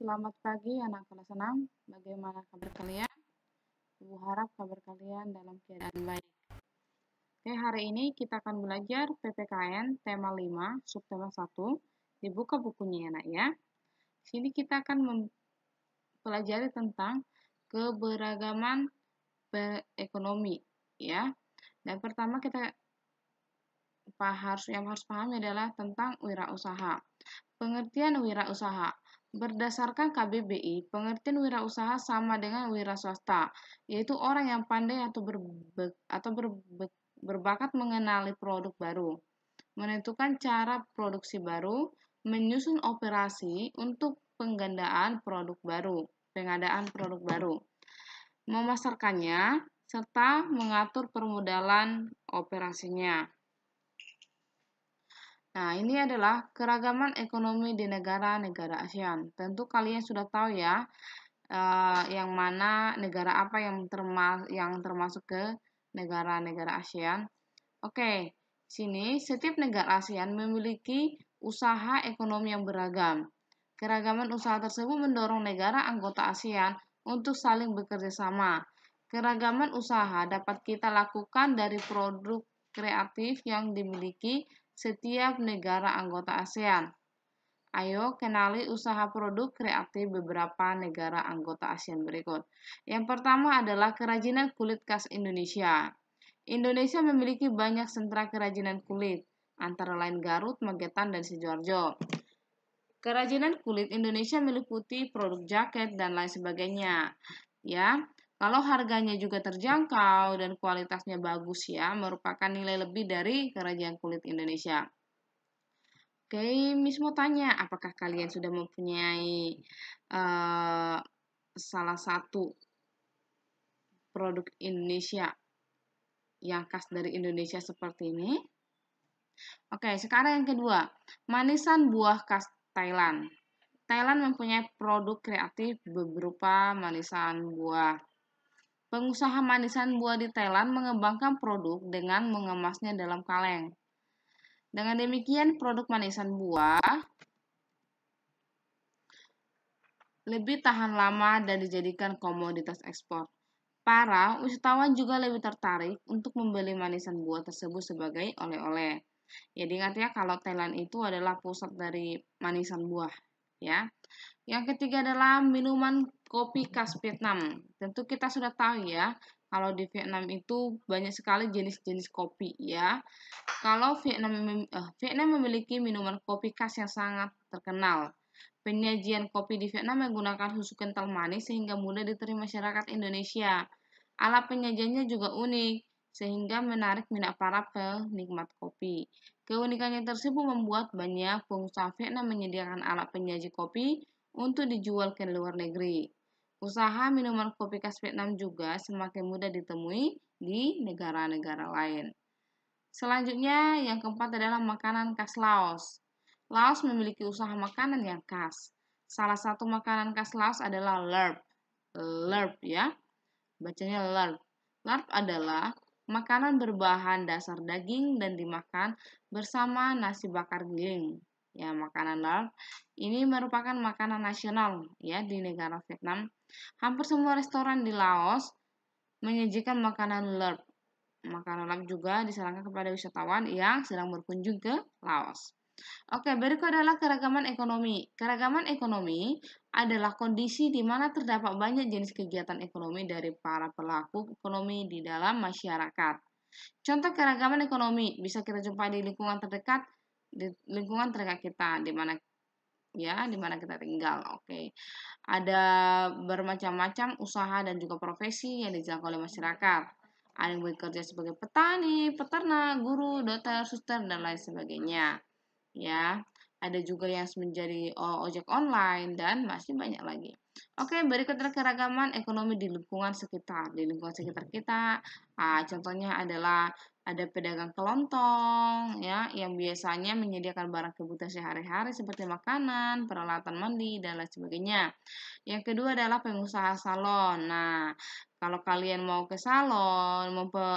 Selamat pagi anak kelas 6. Bagaimana kabar kalian? Ibu harap kabar kalian dalam keadaan baik. Oke, hari ini kita akan belajar PPKN tema 5, subtema 1. Dibuka bukunya ya, Nak ya. Sini kita akan mempelajari tentang keberagaman ekonomi ya. Dan pertama kita yang harus pahami adalah tentang wirausaha. Pengertian wirausaha. Berdasarkan KBBI, pengertian wirausaha sama dengan wira swasta, yaitu orang yang pandai atau berbakat mengenali produk baru, menentukan cara produksi baru, menyusun operasi untuk pengadaan produk baru, memasarkannya, serta mengatur permodalan operasinya. Nah, ini adalah keragaman ekonomi di negara-negara ASEAN. Tentu kalian sudah tahu ya, yang mana negara apa yang termasuk ke negara-negara ASEAN. Oke, sini setiap negara ASEAN memiliki usaha ekonomi yang beragam. Keragaman usaha tersebut mendorong negara anggota ASEAN untuk saling bekerja sama. Keragaman usaha dapat kita lakukan dari produk kreatif yang dimiliki setiap negara anggota ASEAN. Ayo kenali usaha produk kreatif beberapa negara anggota ASEAN berikut. Yang pertama adalah kerajinan kulit khas Indonesia. Indonesia memiliki banyak sentra kerajinan kulit, antara lain Garut, Magetan, dan Sidoarjo. Kerajinan kulit Indonesia meliputi produk jaket dan lain sebagainya. Ya, kalau harganya juga terjangkau dan kualitasnya bagus ya, merupakan nilai lebih dari kerajinan kulit Indonesia. Oke, Miss mau tanya, apakah kalian sudah mempunyai salah satu produk Indonesia yang khas dari Indonesia seperti ini? Oke, sekarang yang kedua, manisan buah khas Thailand. Thailand mempunyai produk kreatif berupa manisan buah. Pengusaha manisan buah di Thailand mengembangkan produk dengan mengemasnya dalam kaleng. Dengan demikian, produk manisan buah lebih tahan lama dan dijadikan komoditas ekspor. Para wisatawan juga lebih tertarik untuk membeli manisan buah tersebut sebagai oleh-oleh. Jadi ingat ya, kalau Thailand itu adalah pusat dari manisan buah, ya. Yang ketiga adalah minuman kopi khas Vietnam. Tentu kita sudah tahu ya, kalau di Vietnam itu banyak sekali jenis-jenis kopi ya. Kalau Vietnam memiliki minuman kopi khas yang sangat terkenal. Penyajian kopi di Vietnam menggunakan susu kental manis sehingga mudah diterima masyarakat Indonesia. Alat penyajiannya juga unik, sehingga menarik minat para penikmat kopi. Keunikannya tersebut membuat banyak pengusaha Vietnam menyediakan alat penyaji kopi untuk dijual ke luar negeri. Usaha minuman kopi khas Vietnam juga semakin mudah ditemui di negara-negara lain. Selanjutnya, yang keempat adalah makanan khas Laos. Laos memiliki usaha makanan yang khas. Salah satu makanan khas Laos adalah lerp. Lerp ya, bacanya lerp. Lerp adalah makanan berbahan dasar daging dan dimakan bersama nasi bakar giling. Ya, makanan lerp ini merupakan makanan nasional ya di negara Vietnam. Hampir semua restoran di Laos menyajikan makanan lerp. Makanan lerp juga disarankan kepada wisatawan yang sedang berkunjung ke Laos. Oke, berikut adalah keragaman ekonomi. Keragaman ekonomi adalah kondisi di mana terdapat banyak jenis kegiatan ekonomi dari para pelaku ekonomi di dalam masyarakat. Contoh keragaman ekonomi bisa kita jumpai di lingkungan terdekat kita, di mana kita tinggal. Oke. Ada bermacam-macam usaha dan juga profesi yang dijalankan oleh masyarakat. Ada yang bekerja sebagai petani, peternak, guru, dokter, suster, dan lain sebagainya. Ya, ada juga yang menjadi ojek online dan masih banyak lagi. Oke, berikut adalah keragaman ekonomi di lingkungan sekitar. Di lingkungan sekitar kita, contohnya adalah Ada pedagang kelontong ya yang biasanya menyediakan barang kebutuhan sehari-hari seperti makanan, peralatan mandi dan lain sebagainya. Yang kedua adalah pengusaha salon. Nah, kalau kalian mau ke salon,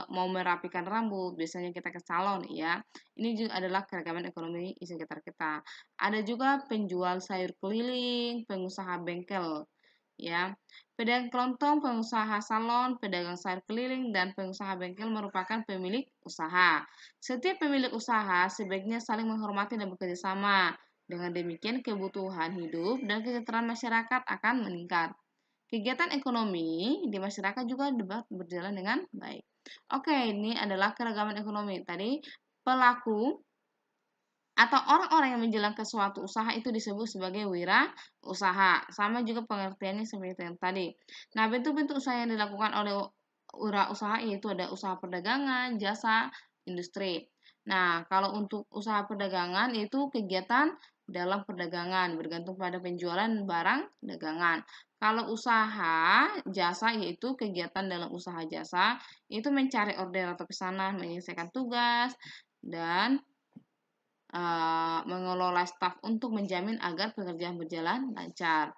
mau merapikan rambut, biasanya kita ke salon ya. Ini juga adalah keragaman ekonomi di sekitar kita. Ada juga penjual sayur keliling, pengusaha bengkel ya. Pedagang kelontong, pengusaha salon, pedagang sayur keliling, dan pengusaha bengkel merupakan pemilik usaha. Setiap pemilik usaha sebaiknya saling menghormati dan bekerja sama. Dengan demikian, kebutuhan hidup dan kesejahteraan masyarakat akan meningkat. Kegiatan ekonomi di masyarakat juga dapat berjalan dengan baik. Oke, ini adalah keragaman ekonomi. Tadi pelaku atau orang-orang yang menjalankan suatu usaha itu disebut sebagai wira usaha. Sama juga pengertiannya seperti yang tadi. Nah, bentuk-bentuk usaha yang dilakukan oleh wira usaha yaitu ada usaha perdagangan, jasa, industri. Nah, kalau untuk usaha perdagangan itu kegiatan dalam perdagangan bergantung pada penjualan barang dagangan. Kalau usaha jasa yaitu kegiatan dalam usaha jasa itu mencari order atau pesanan, menyelesaikan tugas dan mengelola staf untuk menjamin agar pekerjaan berjalan lancar.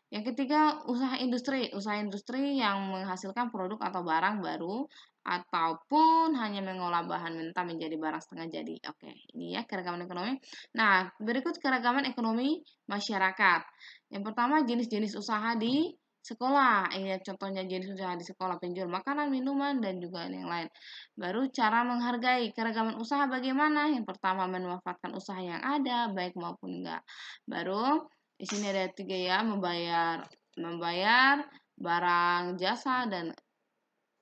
Yang ketiga, usaha industri. Usaha industri yang menghasilkan produk atau barang baru ataupun hanya mengolah bahan mentah menjadi barang setengah jadi. Oke, ini ya keragaman ekonomi. Nah, berikut keragaman ekonomi masyarakat. Yang pertama, jenis-jenis usaha di sekolah. Ini contohnya jenis usaha di sekolah, penjual makanan, minuman, dan juga yang lain. Baru cara menghargai keragaman usaha bagaimana? Yang pertama, memanfaatkan usaha yang ada, baik maupun enggak. Baru di sini ada 3 ya, membayar barang jasa dan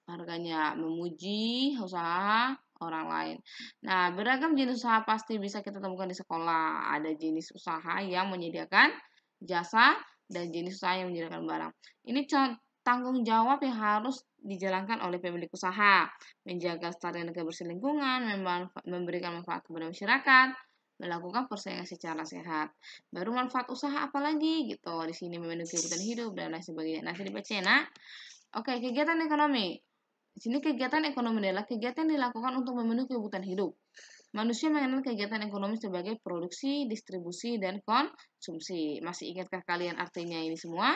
harganya, memuji usaha orang lain. Nah, beragam jenis usaha pasti bisa kita temukan di sekolah. Ada jenis usaha yang menyediakan jasa dan jenis usaha yang menyediakan barang. Ini tanggung jawab yang harus dijalankan oleh pemilik usaha, menjaga lestari dan kebersihan lingkungan, memberikan manfaat kepada masyarakat, melakukan persaingan secara sehat. Baru manfaat usaha apa lagi gitu. Di sini memenuhi kebutuhan hidup dan lain sebagainya. Nah, dibaca ya, Nak. Oke, kegiatan ekonomi. Di sini kegiatan ekonomi adalah kegiatan yang dilakukan untuk memenuhi kebutuhan hidup. Manusia mengenal kegiatan ekonomi sebagai produksi, distribusi, dan konsumsi. Masih ingatkah kalian artinya ini semua?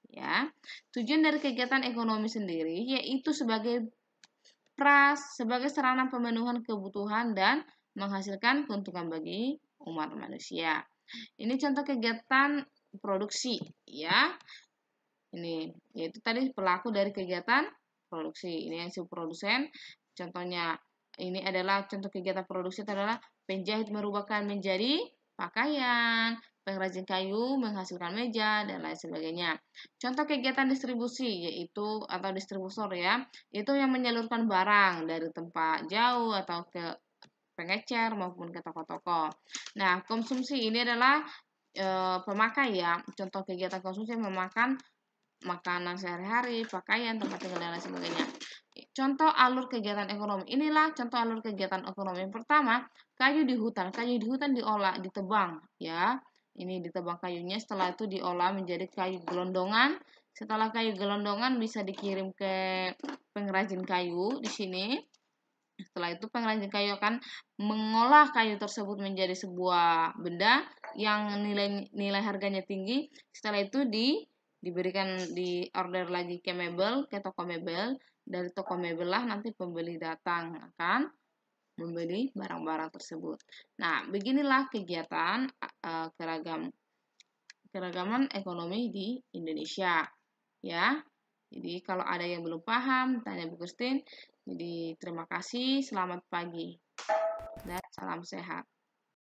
Ya. Tujuan dari kegiatan ekonomi sendiri yaitu sebagai sebagai sarana pemenuhan kebutuhan dan menghasilkan keuntungan bagi umat manusia. Ini contoh kegiatan produksi, ya. Ini yaitu tadi pelaku dari kegiatan produksi. Ini yang si produsen. Contohnya ini adalah contoh kegiatan produksi adalah penjahit merubahkan menjadi pakaian, pengrajin kayu menghasilkan meja dan lain sebagainya. Contoh kegiatan distribusi yaitu atau distributor ya, itu yang menyalurkan barang dari tempat jauh atau ke pengecer maupun ke toko-toko. Nah, konsumsi ini adalah pemakai ya. Contoh kegiatan konsumsi memakan makanan sehari-hari, pakaian, tempat tinggal dan lain sebagainya. Contoh alur kegiatan ekonomi. Inilah contoh alur kegiatan ekonomi. Yang pertama, kayu di hutan. Kayu di hutan diolah, ditebang, ya. Ini ditebang kayunya, setelah itu diolah menjadi kayu gelondongan. Setelah kayu gelondongan bisa dikirim ke pengrajin kayu di sini. Setelah itu pengrajin kayu akan mengolah kayu tersebut menjadi sebuah benda yang nilai harganya tinggi. Setelah itu diberikan di order lagi ke mebel, ke toko mebel. Dari toko mebel lah nanti pembeli datang akan membeli barang-barang tersebut. Nah, beginilah kegiatan keragaman ekonomi di Indonesia. Ya. Jadi kalau ada yang belum paham, tanya Bu Christine. Jadi terima kasih, selamat pagi dan salam sehat.